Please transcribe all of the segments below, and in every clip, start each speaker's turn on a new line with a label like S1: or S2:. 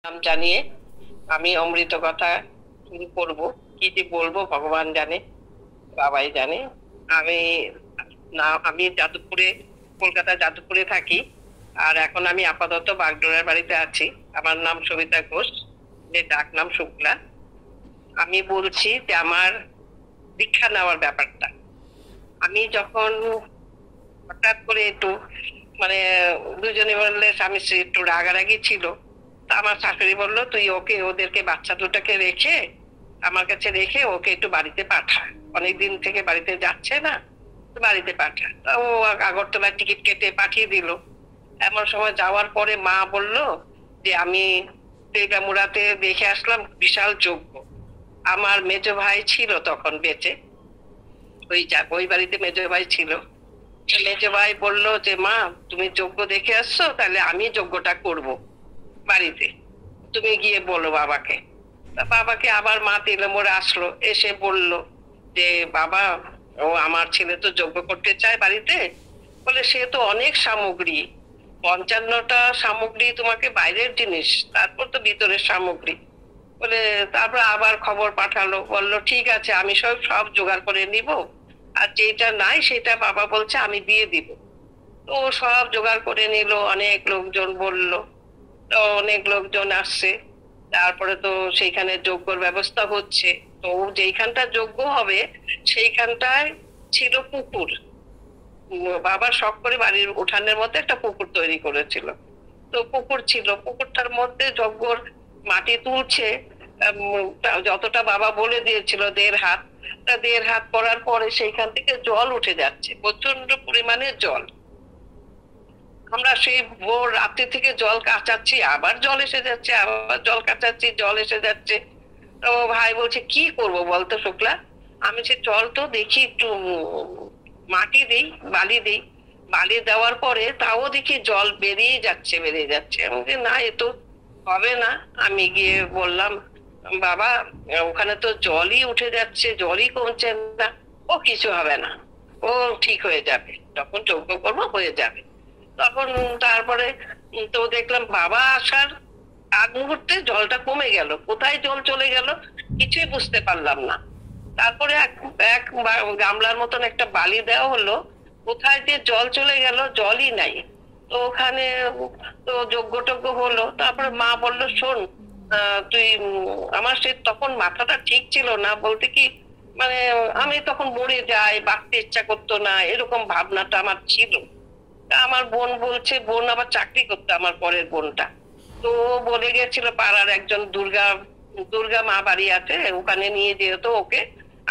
S1: নাম জানিয়ে আমি অমৃত কথা শুরু করব। কি যে বলবো ভগবান জানে, বাবাই জানে। আমি আমি যাদবপুরে, কলকাতা যাদবপুরে থাকি। আর এখন আমি আপাতত বাগডোরার বাড়িতে আছি। আমার নাম সবিতা ঘোষ, ডাক নাম শুক্লা। আমি বলছি যে আমার দীক্ষা নেওয়ার ব্যাপারটা। আমি যখন হঠাৎ করে একটু মানে দুজনে বললে স্বামী স্ত্রী একটু রাগারাগি ছিল। তা আমার শাশুড়ি বললো, তুই ওকে, ওদেরকে বাচ্চা দুটাকে রেখে আমার কাছে রেখে ওকে একটু বাড়িতে পাঠা, অনেকদিন থেকে বাড়িতে যাচ্ছে না, তো বাড়িতে পাঠা। তা ও আগরতলার টিকিট কেটে পাঠিয়ে দিল। এমন সময় যাওয়ার পরে মা বলল যে আমি তেঘামুড়াতে দেখে আসলাম বিশাল যজ্ঞ। আমার মেজো ভাই ছিল তখন বেঁচে, ওই বাড়িতে মেজো ভাই ছিল। মেজো ভাই বললো যে মা, তুমি যজ্ঞ দেখে আসছো, তাহলে আমি যজ্ঞটা করব বাড়িতে, তুমি গিয়ে বলো বাবাকে। তা বাবাকে আবার মা তেলেমোড়ে আসলো, এসে বলল যে বাবা, ও আমার ছেলে তো যজ্ঞ করতে চায় বাড়িতে। বলে সে তো অনেক সামগ্রী, 55টা সামগ্রী, তোমাকে বাইরের জিনিস, তারপর তো ভিতরের সামগ্রী। বলে তারপর আবার খবর পাঠালো, বললো ঠিক আছে, আমি সব সব জোগাড় করে নিব, আর যেটা নাই সেটা বাবা বলছে আমি দিয়ে দিব। তো ও সব জোগাড় করে নিল, অনেক লোকজন বলল, তো অনেক লোকজন আসছে। তারপরে তো সেইখানে যজ্ঞর ব্যবস্থা হচ্ছে। তো যেইখানটা যজ্ঞ হবে সেইখানটায় ছিল পুকুর। বাবা শখ করে বাড়ির উঠানের মধ্যে একটা পুকুর তৈরি করেছিল। তো পুকুর ছিল, পুকুরটার মধ্যে যজ্ঞর মাটি তুলছে। যতটা বাবা বলে দিয়েছিল 1.5 হাত, তা 1.5 হাত করার পরে সেইখান থেকে জল উঠে যাচ্ছে, প্রচন্ড পরিমাণে জল। আমরা সেই ভোর রাত্রি থেকে জল কাচাচ্ছি, আবার জল এসে যাচ্ছে, আবার জল কাচাচ্ছি, জল এসে যাচ্ছে। তো ভাই বলছে কি করব বলতো শুক্লা। আমি সে জল তো দেখি একটু মাটি দিই, বালি দিই, বালি দেওয়ার পরে তাও দেখি জল বেরিয়ে যাচ্ছে, বেরিয়ে যাচ্ছে। আমি বলি, না এ তো হবে না। আমি গিয়ে বললাম, বাবা ওখানে তো জলই উঠে যাচ্ছে, জলই কমছে না। ও কিছু হবে না, ও ঠিক হয়ে যাবে, যখন যজ্ঞ করবো হয়ে যাবে। তখন তারপরে তো দেখলাম বাবা আসার আগ মুহূর্তে জলটা কমে গেল, কোথায় জল চলে গেল কিছুই বুঝতে পারলাম না। তারপরে এক এক গামলার মতন একটা বালি দেওয়া হলো, কোথায় যে জল চলে গেল, জলই নাই। তো ওখানে তো যজ্ঞ টজ্ঞ হলো। তারপরে মা বললো, শোন, তুই আমার সে তখন মাথাটা ঠিক ছিল না, বলতে কি মানে আমি তখন মরে যাই, বাঁচতে ইচ্ছা করতো না, এরকম ভাবনাটা আমার ছিল। তা আমার বোন বলছে, বোন আবার চাকরি করতো, আমার পরের বোনটা। তো ও বলে গেছিল পাড়ার একজন দুর্গা দুর্গা মা বাড়ি আছে, ওখানে নিয়ে যেত ওকে,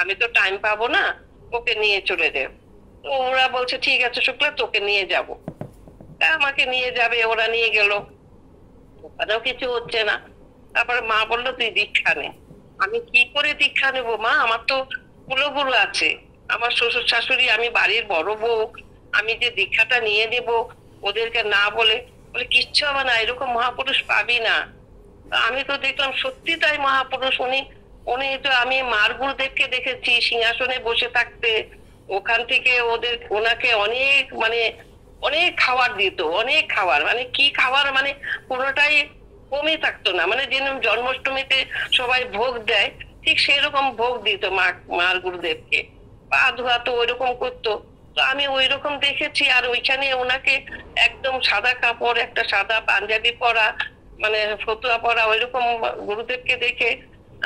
S1: আমি তো টাইম পাবো না, ওকে নিয়ে চলে যাও। তো ওরা বলছে ঠিক আছে শুক্লা, তোকে নিয়ে যাব। তা আমাকে নিয়ে যাবে, ওরা নিয়ে গেল। ওখানেও কিছু হচ্ছে না। তারপরে মা বললো তুই দীক্ষা নে। আমি কি করে দীক্ষা নেবো মা, আমার তো কুলগুরু আছে, আমার শ্বশুর শাশুড়ি, আমি বাড়ির বড় বউ, আমি যে দীক্ষাটা নিয়ে নেব ওদেরকে না বলে। বলে কিচ্ছু হবে না, এরকম মহাপুরুষ পাবি না। তা আমি তো দেখলাম সত্যি তাই মহাপুরুষ উনি। উনি তো, আমি মার গুরুদেবকে দেখেছি সিংহাসনে বসে থাকতে, ওখান থেকে ওনাকে অনেক মানে অনেক খাবার দিত, অনেক খাবার, মানে কি খাবার, মানে পুরোটাই কমই থাকতো না। মানে যেরকম জন্মাষ্টমীতে সবাই ভোগ দেয়, ঠিক সেরকম ভোগ দিত মার গুরুদেবকে। পা ধোয়া তো ওইরকম করতো। তো আমি ওইরকম দেখেছি। আর ওইখানে ওনাকে একদম সাদা কাপড়, একটা সাদা পাঞ্জাবি পরা, মানে ফতুয়া পরা, ওইরকম গুরুদেবকে দেখে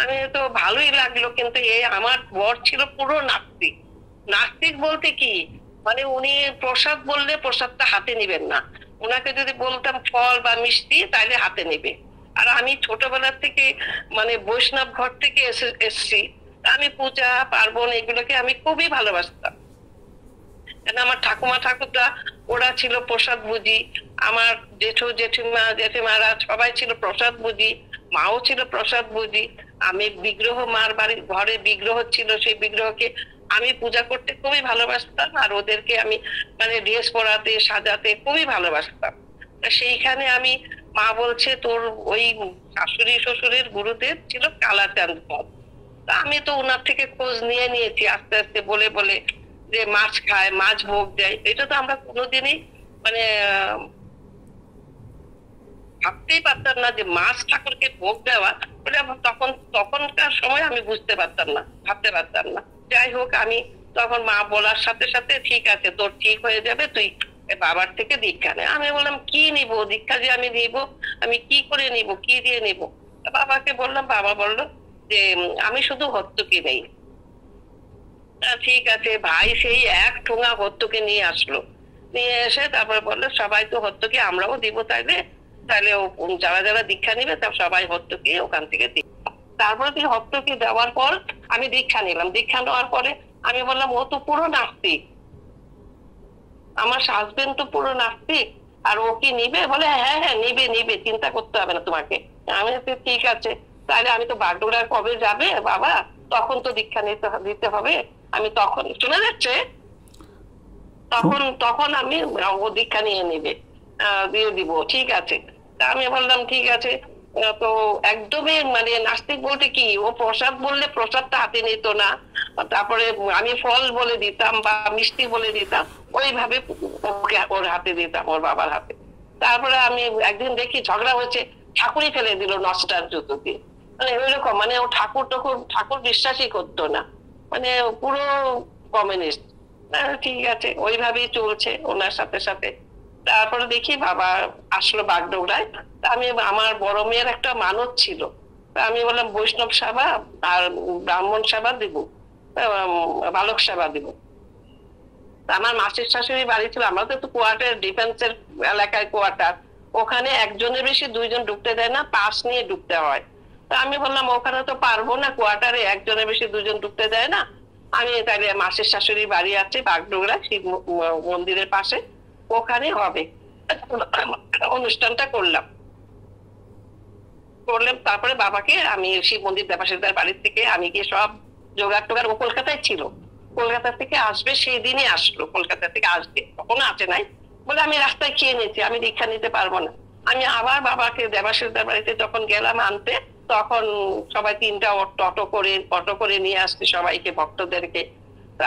S1: আমি তো ভালোই লাগলো। কিন্তু আমার বর ছিল পুরো নাস্তিক। নাস্তিক বলতে কি, মানে উনি প্রসাদ বললে প্রসাদটা হাতে নিবেন না। ওনাকে যদি বলতাম ফল বা মিষ্টি, তাহলে হাতে নিবে। আর আমি ছোটবেলা থেকে মানে বৈষ্ণব ঘর থেকে এসছি। আমি পূজা পার্বণ এগুলোকে আমি খুবই ভালোবাসতাম। কেন আমার ঠাকুমা ঠাকুরদা ওরা ছিল প্রসাদ বুঝি, আমার জেঠিমারা সবাই ছিল প্রসাদ বুঝি, মাও ছিল প্রসাদ বুঝি। আমি বিগ্রহ, মার বাড়ির ঘরে বিগ্রহ ছিল, সেই বিগ্রহকে আমি পূজা করতে খুবই ভালোবাসতাম। আর ওদেরকে আমি মানে ড্রেস পরাতে সাজাতে খুবই ভালোবাসতাম। সেইখানে আমি, মা বলছে তোর ওই শাশুড়ি শ্বশুরের গুরুদেব ছিল কালাচাঁদ পদ। তা আমি তো ওনার থেকে খোঁজ নিয়ে নিয়েছি আস্তে আস্তে, বলে বলে যে মাছ খায়, মাছ ভোগ দেয়। এটা তো আমরা কোনোদিনই মানে ভাবতেই পারতাম না যে মাছ ঠাকুরকে ভোগ দেওয়া, ওটা তখন তখনকার সময় আমি বুঝতে পারতাম না, ভাবতে পারতাম না। যাই হোক, আমি তখন মা বলার সাথে সাথে ঠিক আছে, তোর ঠিক হয়ে যাবে, তুই বাবার থেকে দীক্ষা নে। আমি বললাম কি নিব, দীক্ষা যে আমি নিব, আমি কি করে নিব, কি দিয়ে নিব? বাবাকে বললাম, বাবা বললো যে আমি শুধু হত্যকি নেই। ঠিক আছে, ভাই সেই এক ঠোঙা হত্যকে নিয়ে আসলো, নিয়ে এসে তারপর বললো সবাই তো হত্যকি, আমরাও দিব তাইলে, তাহলে যারা যারা দীক্ষা নিবে তা সবাই হত্যকি ওখান থেকে দিব। তারপরে তুই হত্যকি দেওয়ার পর আমি দীক্ষা নিলাম। দীক্ষা নেওয়ার পরে আমি বললাম ও তো পুরো নাস্তিক, আমার হাজবেন্ড তো পুরো নাস্তিক, আর ও কি নিবে? বলে হ্যাঁ হ্যাঁ নিবে নিবে, চিন্তা করতে হবে না তোমাকে। আমি বলছি, ঠিক আছে, তাহলে আমি তো বাগডোগরা কবে যাবে বাবা, তখন তো দীক্ষা দিতে হবে। আমি তখন, শোনা যাচ্ছে, তখন তখন আমি ও দীক্ষা নিয়ে নিবে, দিয়ে দিব, ঠিক আছে। তা আমি বললাম ঠিক আছে। তো একদমই মানে নাস্তিক বলতে কি, ও প্রসাদ বললে প্রসাদটা হাতে নিত না, তারপরে আমি ফল বলে দিতাম বা মিষ্টি বলে দিতাম, ওইভাবে ওকে ওর হাতে দিতাম, ওর বাবার হাতে। তারপরে আমি একদিন দেখি ঝগড়া হচ্ছে, ঠাকুরই ফেলে দিল নষ্টার জুতো দিয়ে। মানে ওইরকম, মানে ও ঠাকুর ঠাকুর ঠাকুর বিশ্বাসই করতো না, মানে পুরো কমিউনিস্ট। ঠিক আছে, ওইভাবেই চলছে ওনার সাথে সাথে। তারপরে দেখি বাবা আসলো বাগডোগরায়। তা আমি, আমার বড় মেয়ের একটা মানত ছিল, তা আমি বললাম বৈষ্ণব সেবা আর ব্রাহ্মণ সেবা দিব, বালক সেবা দিব। আমার মাসির শাশুড়ি বাড়ি ছিল, আমরা তো কোয়ার্টার, ডিফেন্সের এলাকায় কোয়ার্টার, ওখানে একজনের বেশি দুইজন ঢুকতে দেয় না, পাস নিয়ে ঢুকতে হয়। তা আমি বললাম ওখানে তো পারবো না, কোয়ার্টারে একজনের বেশি দুজন ঢুকতে দেয় না। আমি তাহলে মাসির শাশুড়ি বাড়ি আছে বাগডোগরা, শিব মন্দিরের পাশে, ওখানে হবে। অনুষ্ঠানটা করলাম। তারপরে বাবাকে আমি শিব মন্দির দেবাশিসদার বাড়ির থেকে আমি গিয়ে সব জোগাড় টোগাড়, ও কলকাতায় ছিল, কলকাতা থেকে আসবে সেই দিনই আসলো, কলকাতা থেকে আসবে, তখনও আসে নাই। বলে আমি রাস্তায় খেয়ে নিয়েছি, আমি দীক্ষা নিতে পারবো না। আমি আবার বাবাকে দেবাশিসদার বাড়িতে যখন গেলাম আনতে, তখন সবাই তিনটা অটো করে নিয়ে আসছে সবাইকে, ভক্তদেরকে।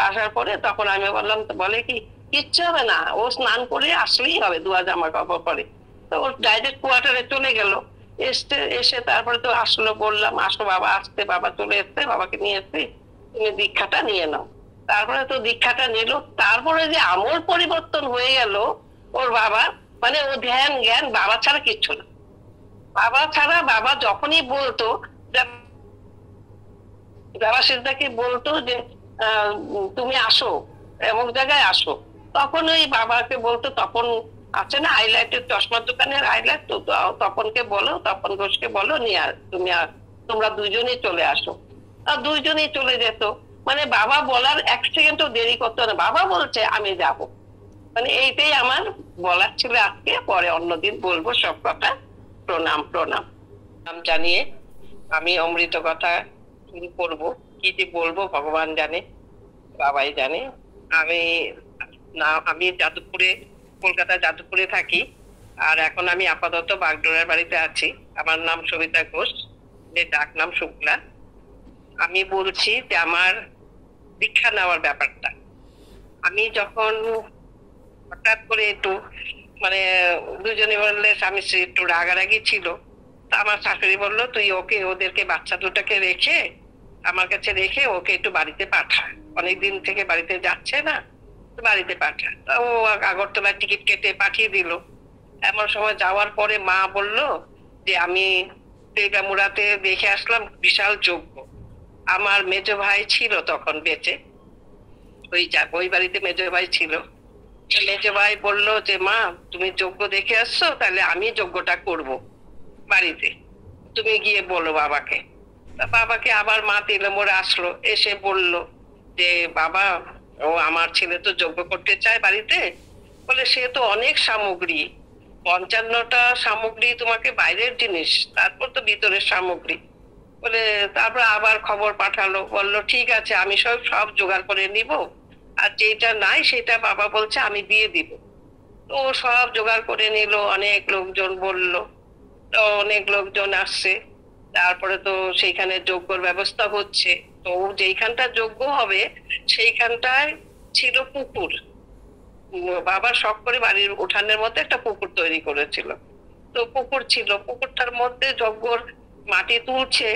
S1: আসার পরে তখন আমি বললাম, বলে কি কিচ্ছু হবে না, ও স্নান করে আসলেই হবে, দুয়া জামা কাপড় পরে। তো ও ডাইরেক্ট কোয়ার্টারে চলে গেল। এসে তারপরে তো আসলো, বললাম আসো বাবা, আসতে বাবা চলে এসছে, বাবাকে নিয়ে এসছি, তুমি দীক্ষাটা নিয়ে নাও। তারপরে তো দীক্ষাটা নিল। তারপরে যে আমল পরিবর্তন হয়ে গেল ওর বাবা, মানে ও ধ্যান জ্ঞান বাবা ছাড়া কিচ্ছু না। বাবা ছাড়া, বাবা যখনই বলতো, দেবাশিসদাকে বলতো যে তুমি আসো, এমন জায়গায় আসো, তখন ওই বাবাকে বলতো, তখন আছে না হাইলাইটের চশমার দোকানের হাইলাইট, তো তপনকে বলো, তপন ঘোষকে বলো নিয়ে তোমরা দুইজনই চলে আসো। আর দুইজনই চলে যেত, মানে বাবা বলার এক সেকেন্ডও দেরি করতো না, বাবা বলছে আমি যাব। মানে এইটাই আমার বলার ছিল আজকে, পরে অন্যদিন বলবো সব কথা। প্রণাম প্রণাম। নাম জানিয়ে আমি অমৃত কথা শুরু করবো, কি যে বলবো ভগবান জানে, বাবাই জানে। আমি আমি যাদবপুরে, কলকাতা যাদবপুরে থাকি, আর এখন আমি আপাতত বাগডোরার বাড়িতে আছি। আমার নাম সবিতা ঘোষ, ডাক নাম শুক্লা। আমি বলছি যে আমার দীক্ষা নেওয়ার ব্যাপারটা। আমি যখন হঠাৎ করে একটু মানে দুজনে বললে স্বামী স্ত্রী একটু রাগারাগি ছিল, তা আমার শাশুড়ি বললো তুই ওদেরকে বাচ্চা দুটাকে রেখে আমার কাছে রেখে ওকে একটু বাড়িতে পাঠা, অনেকদিন থেকে বাড়িতে যাচ্ছে না, বাড়িতে পাঠা। তা ও আগরতলার টিকিট কেটে পাঠিয়ে দিল। এমন সময় যাওয়ার পরে মা বলল যে আমি তেগামুড়াতে দেখে আসলাম বিশাল যজ্ঞ। আমার মেজ ভাই ছিল তখন বেঁচে, ওই বাড়িতে মেজ ভাই ছিল। মেজ ভাই বললো যে মা তুমি যজ্ঞ দেখে আসছো, তাহলে আমি যজ্ঞটা করব বাড়িতে, তুমি গিয়ে বলো বাবাকে। বাবাকে আবার মা তেলেমোড়া আসলো, এসে বলল যে বাবা ও আমার ছেলে তো যজ্ঞ করতে চায় বাড়িতে। বলে সে তো অনেক সামগ্রী, 55টা সামগ্রী তোমাকে বাইরের জিনিস, তারপর তো ভিতরের সামগ্রী। বলে তারপর আবার খবর পাঠালো, বললো ঠিক আছে আমি সব জোগাড় করে নিব, আর যেটা নাই সেটা বাবা বলছে আমি দিয়ে দিব। তো সব জোগাড় করে নিল, অনেক লোকজন বলল, তো অনেক লোকজন আসছে। তারপরে তো সেইখানে যজ্ঞর ব্যবস্থা হচ্ছে। তো যেইখানটা যজ্ঞ হবে সেইখানটায় ছিল পুকুর, বাবার শখ করে বাড়ির উঠানের মধ্যে একটা পুকুর তৈরি করেছিল। তো পুকুর ছিল, পুকুরটার মধ্যে যজ্ঞর মাটি তুলছে,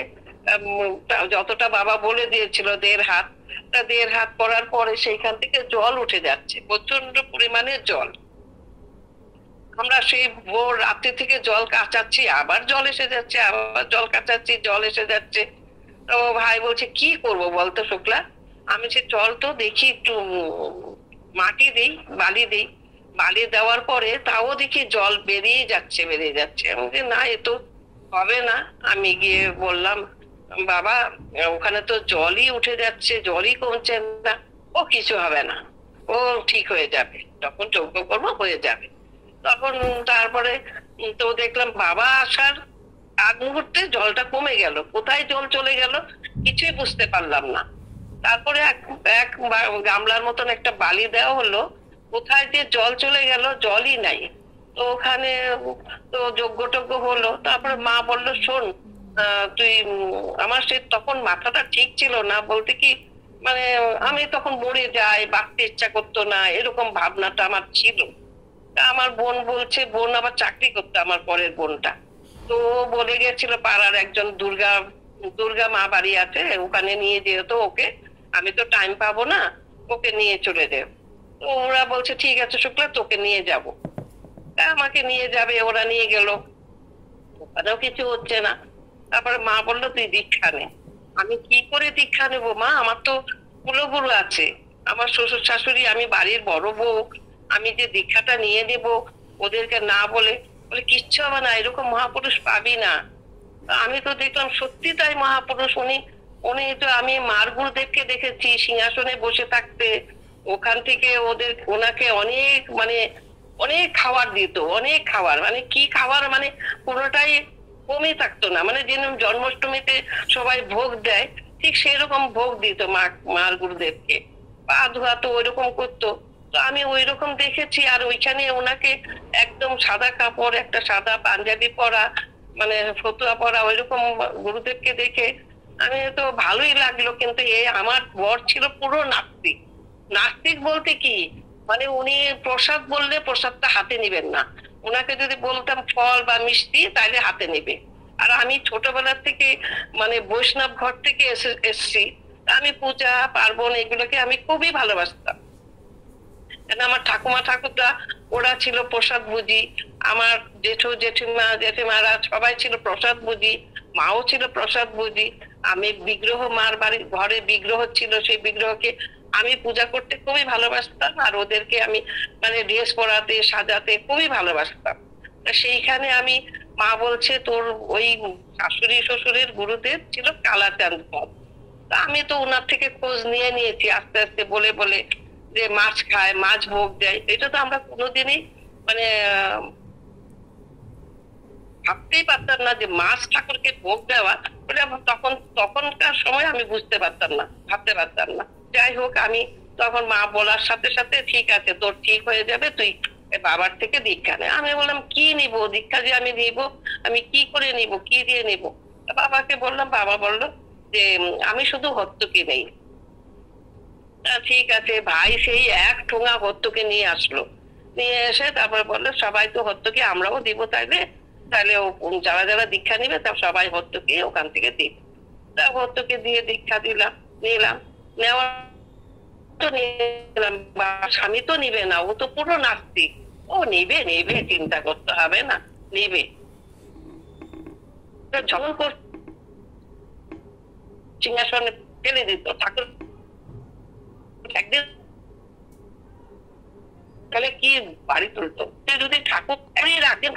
S1: যতটা বাবা বলে দিয়েছিল 1.5 হাত, তা 1.5 হাত করার পরে সেইখান থেকে জল উঠে যাচ্ছে, প্রচন্ড পরিমাণে জল। আমরা সেই ভোর রাত্রি থেকে জল কাচাচ্ছি, আবার জল এসে যাচ্ছে, আবার জল কাচাচ্ছি, জল এসে যাচ্ছে। তো ভাই বলছে কি করব বলতো শুক্লা। আমি সে জল তো দেখি একটু মাটি দেই, বালি দেই, বালি দেওয়ার পরে তাও দেখি জল বেরিয়ে যাচ্ছে বেরিয়ে যাচ্ছে। আমি বলি না, এ তো হবে না। আমি গিয়ে বললাম বাবা ওখানে তো জলই উঠে যাচ্ছে, জলই কমছে না। ও কিছু হবে না, ও ঠিক হয়ে যাবে, যখন যজ্ঞ করবো হয়ে যাবে। তখন তারপরে তো দেখলাম বাবা আসার আগ মুহূর্তে জলটা কমে গেল, কোথায় জল চলে গেল কিছুই বুঝতে পারলাম না। তারপরে এক গামলার মতন একটা বালি দেওয়া হলো, কোথায় যে জল চলে গেল জলই নাই। তো ওখানে তো যজ্ঞ টজ্ঞ হলো। তারপরে মা বললো শোন, তুই আমার সে তখন মাথাটা ঠিক ছিল না, বলতে কি মানে আমি তখন মরে যাই, বাঁচতে ইচ্ছা করতো না, এরকম ভাবনাটা আমার ছিল। আমার বোন বলছে, বোন আবার চাকরি করতো আমার পরের বোনটা, তো বলে গেছিল পাড়ার একজন দুর্গা মা বাড়ি আছে, ওখানে নিয়ে যেহেতু ওকে, আমি তো টাইম পাবো না, ওকে নিয়ে চলে যাও। তো ওরা বলছে ঠিক আছে শুক্লা, তোকে নিয়ে যাব। তা আমাকে নিয়ে যাবে, ওরা নিয়ে গেল, ওখানেও কিছু হচ্ছে না। তারপরে মা বললো তুই দীক্ষা নে। আমি কি করে দীক্ষা নেবো মা, আমার তো কুলগুরু আছে, আমার শ্বশুর শাশুড়ি, আমি বাড়ির বড় বউ, আমি যে দীক্ষাটা নিয়ে নেব ওদেরকে না বলে, বলে কিচ্ছু হবে না, এরকম মহাপুরুষ পাবি না। আমি তো দেখলাম সত্যি তাই মহাপুরুষ। উনি উনি তো আমি মার গুরুদেবকে দেখেছি সিংহাসনে বসে থাকতে, ওখান থেকে ওনাকে অনেক মানে অনেক খাবার দিত, অনেক খাবার, মানে কি খাবার মানে কোনোটাই কমই থাকতো না। মানে যেন জন্মাষ্টমীতে সবাই ভোগ দেয় ঠিক সেরকম ভোগ দিত মার গুরুদেবকে, পা ধোয়াতো ওইরকম করতো। তো আমি ওই রকম দেখেছি। আর ওইখানে ওনাকে একদম সাদা কাপড়, একটা সাদা পাঞ্জাবি পরা, মানে ফতুয়া পরা, ওইরকম গুরুদেবকে দেখে আমি তো ভালোই লাগলো। কিন্তু আমার বর ছিল পুরো নাস্তিক। নাস্তিক বলতে কি মানে উনি প্রসাদ বললে প্রসাদটা হাতে নিবেন না, ওনাকে যদি বলতাম ফল বা মিষ্টি তাহলে হাতে নেবে। আর আমি ছোটবেলার থেকে মানে বৈষ্ণব ঘর থেকে এসছি, আমি পূজা পার্বণ এগুলোকে আমি খুবই ভালোবাসতাম। আমার ঠাকুমা ঠাকুরদা ওরা ছিল প্রসাদ বুঝি, আমার জেঠিমারা সবাই ছিল প্রসাদ বুঝি, মাও ছিল প্রসাদ বুঝি। আমি বিগ্রহ, মার বাড়ির ঘরে বিগ্রহ ছিল, সেই বিগ্রহকে আমি পূজা করতে খুবই ভালোবাসতাম। আর ওদেরকে আমি মানে ড্রেস পরাতে সাজাতে খুবই ভালোবাসতাম। সেইখানে আমি, মা বলছে তোর ওই শাশুড়ি শ্বশুরের গুরুদেব ছিল কালাচাঁদ পদ। তা আমি তো ওনার থেকে খোঁজ নিয়ে নিয়েছি আস্তে আস্তে, বলে বলে যে মাছ খায়, মাছ ভোগ দেয়। এটা তো আমরা কোনোদিনই মানে ভাবতেই পারতাম না যে মাছ ঠাকুরকে ভোগ দেওয়া, তখনকার সময় আমি বুঝতে পারতাম না, ভাবতে পারতাম না। যাই হোক, আমি তখন মা বলার সাথে সাথে ঠিক আছে তোর ঠিক হয়ে যাবে, তুই বাবার থেকে দীক্ষা নে। আমি বললাম কি নিব দীক্ষা, যে আমি নিব, আমি কি করে নিব, কি দিয়ে নিব? বাবাকে বললাম, বাবা বললো যে আমি শুধু হত্যকি নেই। ঠিক আছে, ভাই সেই এক ঠোঙা হত্যকে নিয়ে আসলো, নিয়ে এসে তারপরে বললো সবাই তো হত্যকি, আমরাও দিব তাইলে, তাহলে যারা যারা দীক্ষা নিবে তা সবাই হত্যকি ওখান থেকে দিব। তা হত্যকে দিয়ে দীক্ষা নিলাম। নেওয়ার তো নিলাম, স্বামী তো নিবে না, ও তো পুরো নাস্তিক। ও নিবে নিবে, চিন্তা করতে হবে না, নিবে। যখন সিংহাসনে ফেলে দিত ঠাকুর, একদিন তাহলে কি বাড়ি তুলতো, যদি ঠাকুর রাখেন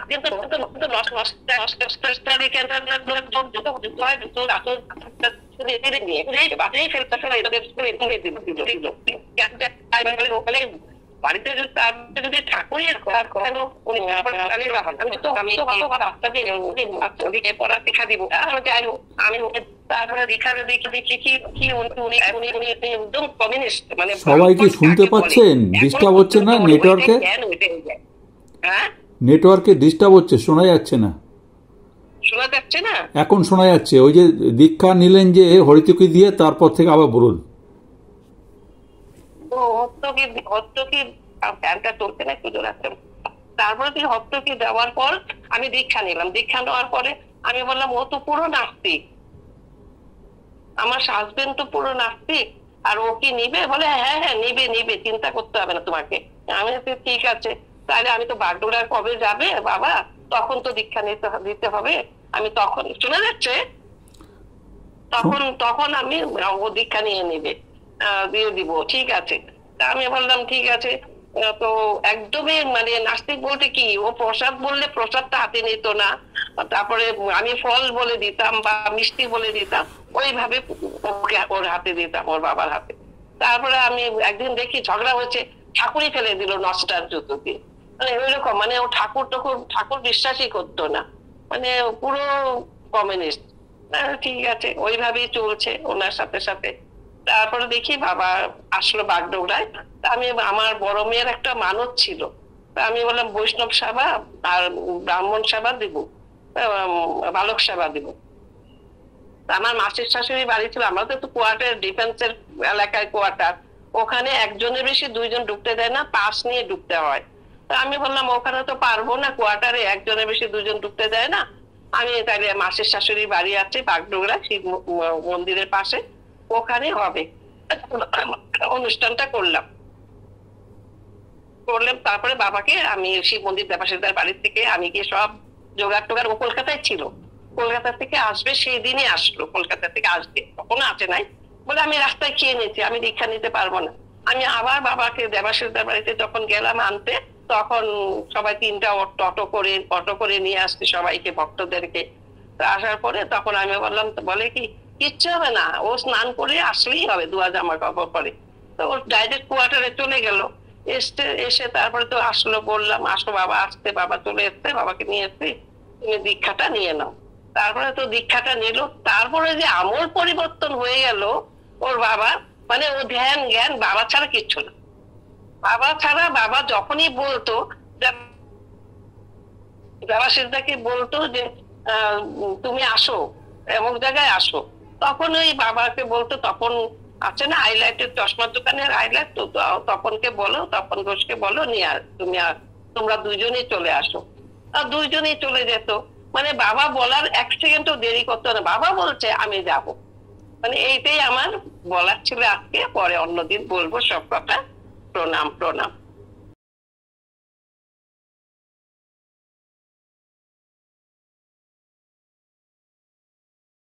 S1: বাড়িতে যদি ঠাকুরই পড়া শিক্ষা দিব। যাই হোক, আমি তারপরে দীক্ষাটা দেখি দেখি কি উনি একদম কমিউনিস্ট, মানে
S2: সবাই কি শুনতে পাচ্ছেন? ডিস্টার্ব হচ্ছে না নেটওয়ার্কে?
S1: হ্যাঁ,
S2: নেটওয়ার্কে ডিস্টার্ব হচ্ছে, শোনা যাচ্ছে না।
S1: শোনা যাচ্ছে না?
S2: এখন শোনা যাচ্ছে। ওই যে দীক্ষা নিলেন যে হরিতকি দিয়ে, তারপর থেকে আবার বলুন।
S1: হত্যকি ফ্যানটা চলছে না, একটু জোরে আসছে। তারপরে হত্যকি দেওয়ার পর আমি দীক্ষা নিলাম। দীক্ষা নেওয়ার পরে আমি বললাম ও তো পুরো নাস্তিক, আমার হাজবেন্ড তো পুরো নাস্তিক, আর ও কি নিবে? বলে হ্যাঁ হ্যাঁ নিবে নিবে, চিন্তা করতে হবে না তোমাকে। আমি বলছি, ঠিক আছে, তাহলে আমি তো বাগডোগরা কবে যাবে বাবা, তখন তো দীক্ষা দিতে হবে। আমি তখন, শোনা যাচ্ছে, তখন তখন আমি ও দীক্ষা নিয়ে নিবে, দিয়ে দিব, ঠিক আছে। তা আমি বললাম ঠিক আছে। তো একদমই মানে নাস্তিক বলতে কি, ও প্রসাদ বললে প্রসাদটা হাতে নিত না, তারপরে আমি ফল বলে দিতাম বা মিষ্টি বলে দিতাম, ওইভাবে ওকে ওর হাতে দিতাম, ওর বাবার হাতে। তারপরে আমি একদিন দেখি ঝগড়া হচ্ছে, ঠাকুরই ফেলে দিল নস্টার জুতো দিয়ে। মানে ওইরকম, মানে ও ঠাকুর ঠাকুর ঠাকুর বিশ্বাসই করতো না, মানে পুরো কমিউনিস্ট। ঠিক আছে, ওইভাবেই চলছে ওনার সাথে সাথে। তারপরে দেখি বাবা আসলো বাগডোগরায়। তা আমি, আমার বড় মেয়ের একটা মানত ছিল, তা আমি বললাম বৈষ্ণব সেবা আর ব্রাহ্মণ সেবা দিব, বালক সেবা দিব। আমার মাসির শাশুড়ি বাড়ি ছিল, আমরা তো কোয়ার্টার, ডিফেন্সের এলাকায় কোয়ার্টার, ওখানে একজনের বেশি দুইজন ঢুকতে দেয় না, পাস নিয়ে ঢুকতে হয়। তা আমি বললাম ওখানে তো পারবো না, কোয়ার্টারে একজনের বেশি দুজন ঢুকতে দেয় না। আমি তাহলে মাসির শাশুড়ি বাড়ি আছে বাগডোগরা, শিব মন্দিরের পাশে, ওখানে হবে, অনুষ্ঠানটা করলাম। তারপরে বাবাকে আমি শিব মন্দির দেবাশিসদার বাড়ির থেকে আমি গিয়ে সব জোগাড় টোগাড়, ও কলকাতায় ছিল, কলকাতা থেকে আসবে সেই দিনই আসলো, কলকাতা থেকে আসবে, তখনও আসে নাই। বলে আমি রাস্তায় খেয়ে নিয়েছি, আমি দীক্ষা নিতে পারবো না। আমি আবার বাবাকে দেবাশিসদার বাড়িতে যখন গেলাম আনতে, তখন সবাই তিনটা অটো করে নিয়ে আসছে সবাইকে, ভক্তদেরকে। আসার পরে তখন আমি বললাম, বলে কি কিচ্ছু হবে না, ও স্নান করে আসলেই হবে, 2 জামা কাপড় পরে। তো ও ডাইরেক্ট কোয়ার্টারে চলে গেল। এসে তারপরে তো আসলো, বললাম আসো বাবা, আসতে, বাবা চলে এসছে, বাবাকে নিয়ে এসছি, তুমি দীক্ষাটা নিয়ে নাও। তারপরে তো দীক্ষাটা নিল। তারপরে যে আমল পরিবর্তন হয়ে গেল ওর বাবা, মানে ও ধ্যান জ্ঞান বাবা ছাড়া কিচ্ছু না। বাবা ছাড়া, বাবা যখনই বলতো, দেবাশিসদাকে বলতো যে তুমি আসো, এমন জায়গায় আসো, তখন ওই বাবাকে বলতো, তখন আছে না হাইলাইটের চশমার দোকানের হাইলাইট, তো তপনকে বলো, তপন ঘোষকে বলো নিয়ে তোমরা দুইজনই চলে আসো। আর দুইজনই চলে যেত, মানে বাবা বলার 1 সেকেন্ডও দেরি করতো না, বাবা বলছে আমি যাব। মানে এইটাই আমার বলার ছিল আজকে, পরে অন্যদিন বলবো সব কথা। প্রণাম প্রণাম।